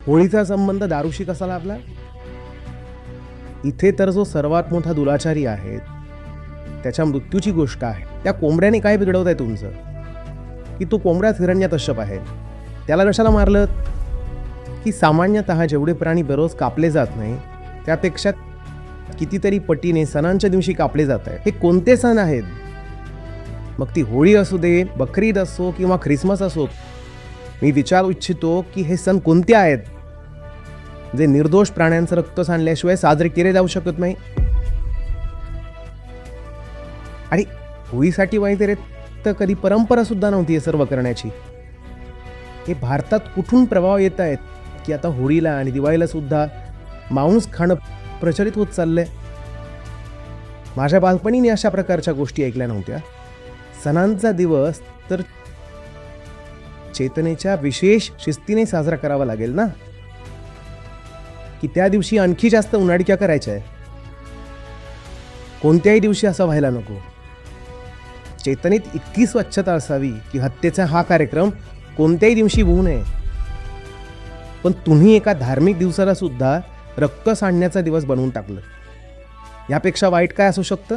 होळीचा संबंध दारूशी कसा लाभला? इथे तर जो सर्वात मोठा दुराचारी आहे त्याच्या मृत्यूची गोष्ट आहे. त्या कोंबड्याने काय बिघडवत आहे तुमचं की तो कोंबड्याच हिरण्यकश्यप आहे. त्याला कशाला मारलं की सामान्यतः जेवढे प्राणी दररोज कापले जात नाही त्यापेक्षा कितीतरी पटीने सणांच्या दिवशी कापले जात आहे. हे कोणते सण आहेत? मग ती होळी असू दे, बकरीद असो किंवा ख्रिसमस असो, मी विचारू इच्छितो की हे सण कोणते आहेत जे निर्दोष प्राण्यांचं रक्त सांडल्याशिवाय साजरे केले जाऊ शकत नाही. आणि होळीसाठी वगैरे तर कधी परंपरा सुद्धा नव्हती हे सर्व करण्याची. हे भारतात कुठून प्रभाव येत आहेत की आता होळीला आणि दिवाळीला सुद्धा मांस खाणं प्रचलित होत चाललंय. माझ्या बालपणीने अशा प्रकारच्या गोष्टी ऐकल्या नव्हत्या. सणांचा दिवस तर चेतनेच्या विशेष शिस्तीने साजरा करावा लागेल ना, की त्या दिवशी आणखी जास्त उन्हाळक्या करायच्या आहे. कोणत्याही दिवशी असं व्हायला नको. चेतनेत इतकी स्वच्छता असावी की हत्येचा हा कार्यक्रम कोणत्याही दिवशी होऊ नये. पण तुम्ही एका धार्मिक दिवसाला सुद्धा रक्त सांडण्याचा दिवस बनवून टाकलं. यापेक्षा वाईट काय असू शकतं?